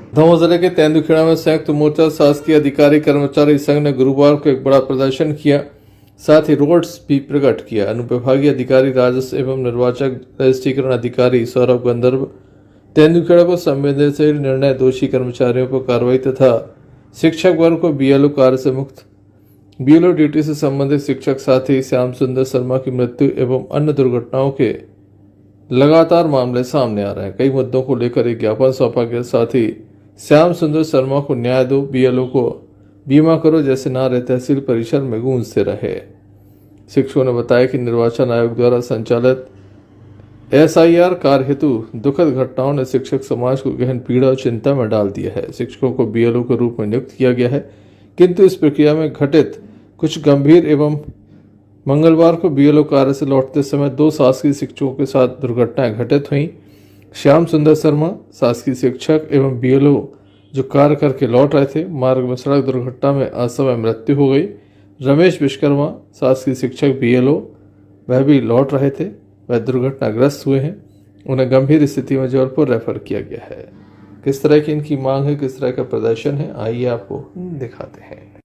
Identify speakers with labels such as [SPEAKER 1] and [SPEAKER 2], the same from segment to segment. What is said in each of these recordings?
[SPEAKER 1] दमोह जिले के तेंदुखेड़ा में संयुक्त मोर्चा शासकीय अधिकारी कर्मचारी संघ ने गुरुवार को एक बड़ा प्रदर्शन किया, साथ ही रोड्स भी प्रकट किया। अनुविभागीय अधिकारी राजस्व एवं निर्वाचक रजिस्ट्रीकरण अधिकारी सौरभ गंधर्व तेंदुखेड़ा को संवेदनशील निर्णय, दोषी कर्मचारियों पर कार्रवाई तथा शिक्षक वर्ग को बीएलओ कार्य से मुक्त, बीएलओ ड्यूटी से संबंधित शिक्षक साथी श्याम सुंदर शर्मा की मृत्यु एवं अन्य दुर्घटनाओं के लगातार मामले सामने आ रहे हैं। कई मुद्दों को लेकर एक ज्ञापन सौंपा गया। साथ ही श्याम सुंदर शर्मा को न्याय दो, बीएलओ को बीमा करो जैसे नारे तहसील परिसर में गूंजते रहे। शिक्षकों ने बताया कि निर्वाचन आयोग द्वारा संचालित एसआईआर कार्य हेतु दुखद घटनाओं ने शिक्षक समाज को गहन पीड़ा और चिंता में डाल दिया है। शिक्षकों को बीएलओ के रूप में नियुक्त किया गया है, किंतु इस प्रक्रिया में घटित कुछ गंभीर एवं मंगलवार को बीएलओ कार्य से लौटते समय 2 शासकीय शिक्षकों के साथ दुर्घटनाएं घटित हुई। श्याम सुंदर शर्मा शासकीय शिक्षक एवं बीएलओ जो कार्य करके लौट रहे थे, मार्ग में सड़क दुर्घटना में असमय मृत्यु हो गई। रमेश विश्वकर्मा शासकीय शिक्षक बीएलओ वह भी लौट रहे थे, वह दुर्घटनाग्रस्त हुए हैं। उन्हें गंभीर स्थिति में जबलपुर रेफर किया गया है। किस तरह की इनकी मांग है, किस तरह का प्रदर्शन है, आइए आपको दिखाते हैं।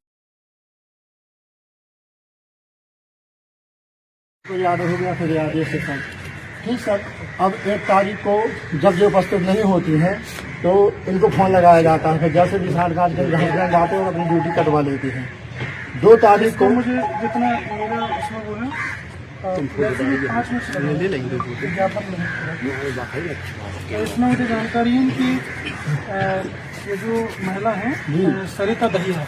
[SPEAKER 2] तो याद हो गया फिर याद ये शिक्षण ठीक सर। अब 1 तारीख को जब जो उपस्थित नहीं होती हैं तो इनको फोन लगाया जाता है, फिर जैसे भी साठ काट के हस्बैंड आते हैं और अपनी ड्यूटी कटवा लेती हैं। 2 तारीख को
[SPEAKER 3] मुझे जितना मेरा उसमें बोला 5 मिनट ले लेंगे विज्ञापन तो इसमें मुझे जानकारी है कि ये जो महिला है सरिता दहिया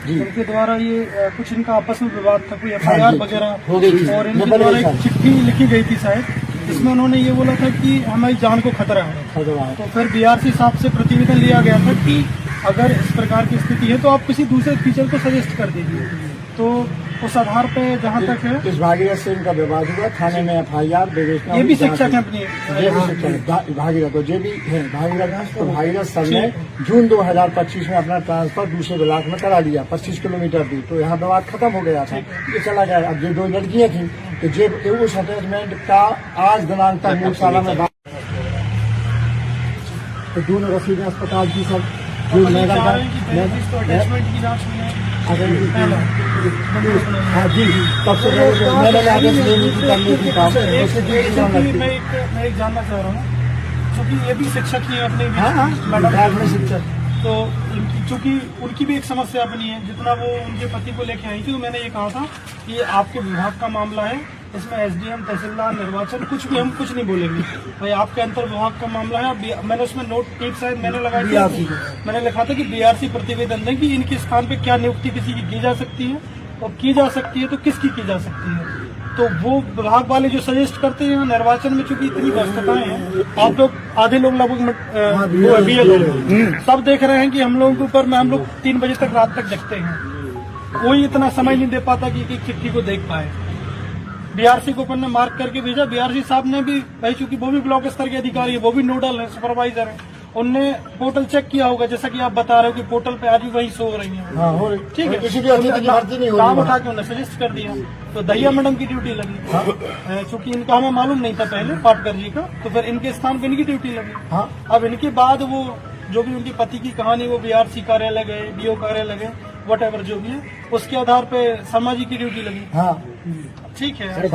[SPEAKER 3] जी, इनके द्वारा ये कुछ इनका आपस में विवाद था, कोई एफआईआर वगैरह हो गई थी और इनके द्वारा एक चिट्ठी लिखी गई थी शायद, जिसमें उन्होंने ये बोला था कि हमारी जान को खतरा है। तो फिर बीआरसी साहब से प्रतिवेदन लिया गया था कि अगर इस प्रकार की स्थिति है तो आप किसी दूसरे टीचर को सजेस्ट कर दीजिए। तो उस आधार पे जहाँ तक है
[SPEAKER 2] इस भागीरथ से इनका विवाद हुआ, थाने में एफआईआर
[SPEAKER 3] ये भी शिक्षक है अपनी
[SPEAKER 2] भागीरथ तो ये भी है भागीरथ। तो भागीरथ सर ने जून 2025 में अपना ट्रांसफर दूसरे ब्लॉक में करा लिया 25 किलोमीटर दूर। तो यहाँ विवाद खत्म हो गया था, ये चला गया। अब ये 2 लड़कियां थी तो ये उस अटैचमेंट का आज दिनांक तक मूलशाला में तो दोनों रसीदें अस्पताल की सब जो हाँ जी, तब से मैंने आदेश लेने की करने की काम
[SPEAKER 3] मैं एक जानना चाह रहा हूँ, क्योंकि ये भी शिक्षक ही है अपने मैडम
[SPEAKER 2] शिक्षक,
[SPEAKER 3] तो चूंकि उनकी भी एक समस्या अपनी है। जितना वो उनके पति को लेके आई थी तो मैंने ये कहा था कि ये आपके विभाग का मामला है, इसमें एसडीएम, तहसीलदार, निर्वाचन कुछ भी हम कुछ नहीं बोलेंगे भाई, आपके अंतर विभाग का मामला है। मैंने उसमें नोट टीप शायद मैंने लगाई थी, मैंने लिखा था कि बीआरसी प्रतिवेदन दें कि इनके स्थान पे क्या नियुक्ति किसी की जा सकती है और की जा सकती है तो किसकी की जा सकती है। तो वो विभाग वाले जो सजेस्ट करते हैं, निर्वाचन में चूंकि इतनी व्यस्तताएं हैं, आप लोग आधे लोग लगभग बीएलओ सब देख रहे हैं कि हम लोगों के ऊपर में हम लोग 3 बजे तक रात तक जगते हैं, कोई इतना समय नहीं दे पाता कि चिट्ठी को देख पाए। बीआरसी को अपन ने मार्क करके भेजा, बीआरसी साहब ने भी भाई चूंकि वो भी ब्लॉक स्तर के अधिकारी है, वो भी नोडल है, सुपरवाइजर है, उनने पोर्टल चेक किया होगा जैसा कि आप बता रहे हो कि पोर्टल पे आज भी वही शो हो रही है। ठीक है, काम उठा के उन्हें सजेस्ट कर दिया तो दहिया मैडम की ड्यूटी लगी। चूंकि इनका हमें मालूम नहीं था पहले पाटकर जी का, तो फिर इनके स्थान पे इनकी ड्यूटी लगी। अब इनके बाद वो जो भी उनके पति की कहानी, वो बीआरसी कार्यालय गए, बीओ कार्यालय गए, वट जो भी है, उसके आधार पे शर्मा जी की ड्यूटी लगी। ठीक है,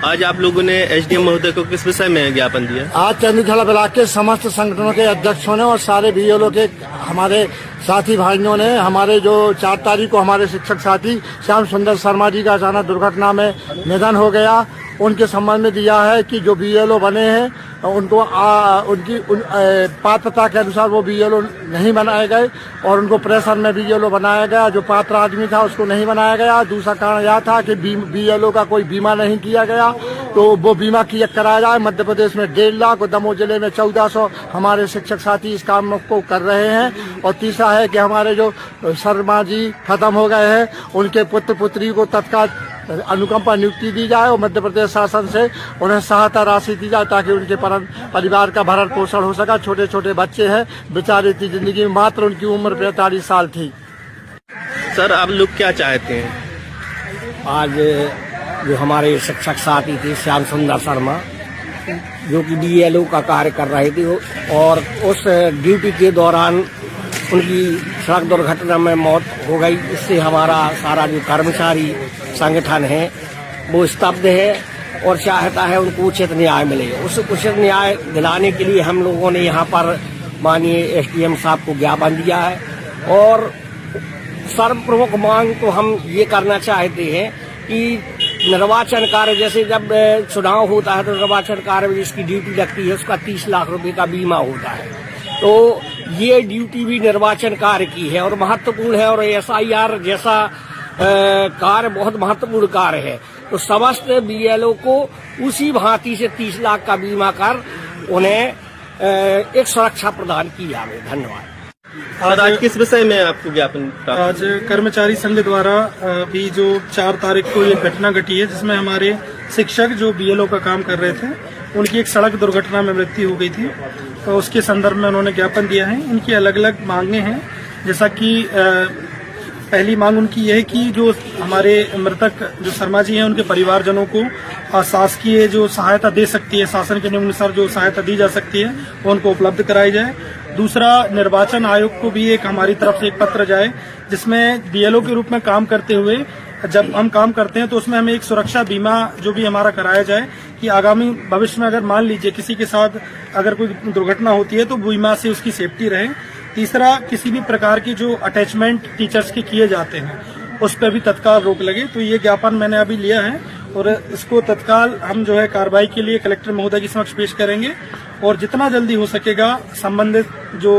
[SPEAKER 4] आज आप लोगों ने एसडीएम महोदय को किस विषय में ज्ञापन दिया?
[SPEAKER 2] आज तेंदुखेड़ा ब्लॉक के समस्त संगठनों के अध्यक्षों ने और सारे बीएलओ के हमारे साथी भाइयों ने, हमारे जो 4 तारीख को हमारे शिक्षक साथी श्याम सुंदर शर्मा जी का अचानक दुर्घटना में निधन हो गया, उनके संबंध में दिया है कि जो बीएलओ बने हैं उनको उनकी पात्रता के अनुसार वो बीएलओ नहीं बनाए गए और उनको प्रेशर में बीएलओ बनाया गया। जो पात्र आदमी था उसको नहीं बनाया गया। दूसरा कारण यह था कि बीएलओ का कोई बीमा नहीं किया गया, तो वो बीमा कराया जाए। मध्य प्रदेश में 1.5 लाख और दमोह जिले में 1400 हमारे शिक्षक साथी इस काम को कर रहे हैं। और तीसरा है कि हमारे जो शर्मा जी खत्म हो गए हैं, उनके पुत्र पुत्री को तत्काल अनुकंपा नियुक्ति दी जाए और मध्य प्रदेश शासन से उन्हें सहायता राशि दी जाए ताकि उनके परिवार का भरण पोषण हो सका। छोटे छोटे बच्चे हैं, बेचारे की जिंदगी में मात्र उनकी उम्र 45 साल थी।
[SPEAKER 4] सर, आप लोग क्या चाहते हैं?
[SPEAKER 5] आज जो हमारे शिक्षक साथी थे श्याम सुंदर शर्मा, जो कि BLO का कार्य कर रहे थे और उस ड्यूटी के दौरान उनकी सड़क दुर्घटना में मौत हो गई। इससे हमारा सारा जो कर्मचारी संगठन है वो स्तब्ध है और चाहता है उनको उचित न्याय मिले। उस उचित न्याय दिलाने के लिए हम लोगों ने यहाँ पर माननीय SDM साहब को ज्ञापन दिया है और सर्वप्रमुख मांग तो हम ये करना चाहते हैं कि निर्वाचन कार्य जैसे जब चुनाव होता है तो निर्वाचन कार्य में जिसकी ड्यूटी लगती है उसका 30 लाख रुपए का बीमा होता है। तो ये ड्यूटी भी निर्वाचन कार्य की है और महत्वपूर्ण है और SIR जैसा कार्य बहुत महत्वपूर्ण कार्य है। तो समस्त BLO को उसी भांति से 30 लाख का बीमा कर उन्हें एक सुरक्षा प्रदान की जाए। धन्यवाद।
[SPEAKER 4] आज किस विषय में आपको ज्ञापन प्राप्त?
[SPEAKER 3] आज कर्मचारी संघ द्वारा भी जो 4 तारीख को ये घटना घटी है जिसमें हमारे शिक्षक जो BLO का काम कर रहे थे उनकी एक सड़क दुर्घटना में मृत्यु हो गई थी। तो उसके संदर्भ में उन्होंने ज्ञापन दिया है। इनकी अलग अलग मांगे हैं, जैसा कि पहली मांग उनकी यह है कि जो हमारे मृतक जो शर्मा जी हैं उनके परिवारजनों को शासकीय जो सहायता दे सकती है, शासन के नियमानुसार जो सहायता दी जा सकती है वो उनको उपलब्ध कराई जाए। दूसरा, निर्वाचन आयोग को भी एक हमारी तरफ से एक पत्र जाए जिसमें BLO के रूप में काम करते हुए जब हम काम करते हैं तो उसमें हमें एक सुरक्षा बीमा जो भी हमारा कराया जाए कि आगामी भविष्य में अगर मान लीजिए किसी के साथ अगर कोई दुर्घटना होती है तो बीमा से उसकी सेफ्टी रहे। तीसरा, किसी भी प्रकार की जो अटैचमेंट टीचर्स के किए जाते हैं उस पर भी तत्काल रोक लगे। तो ये ज्ञापन मैंने अभी लिया है और इसको तत्काल हम जो है कार्रवाई के लिए कलेक्टर महोदय के समक्ष पेश करेंगे और जितना जल्दी हो सकेगा संबंधित जो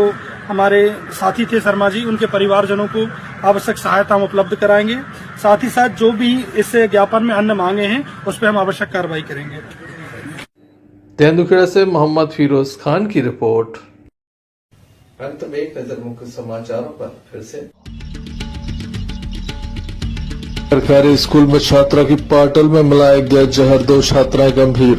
[SPEAKER 3] हमारे साथी थे शर्मा जी उनके परिवारजनों को आवश्यक सहायता हम उपलब्ध कराएंगे। साथ ही साथ जो भी इस ज्ञापन में अन्य मांगे हैं उस पर हम आवश्यक कार्रवाई करेंगे।
[SPEAKER 1] तेंदुखेड़ा से मोहम्मद फिरोज खान की रिपोर्ट। अंत में एक नजर मुख्य समाचारों पर फिर से। सरकारी स्कूल में छात्रा की पाटल में मिलाया गया जहर, 2 छात्राएं गंभीर।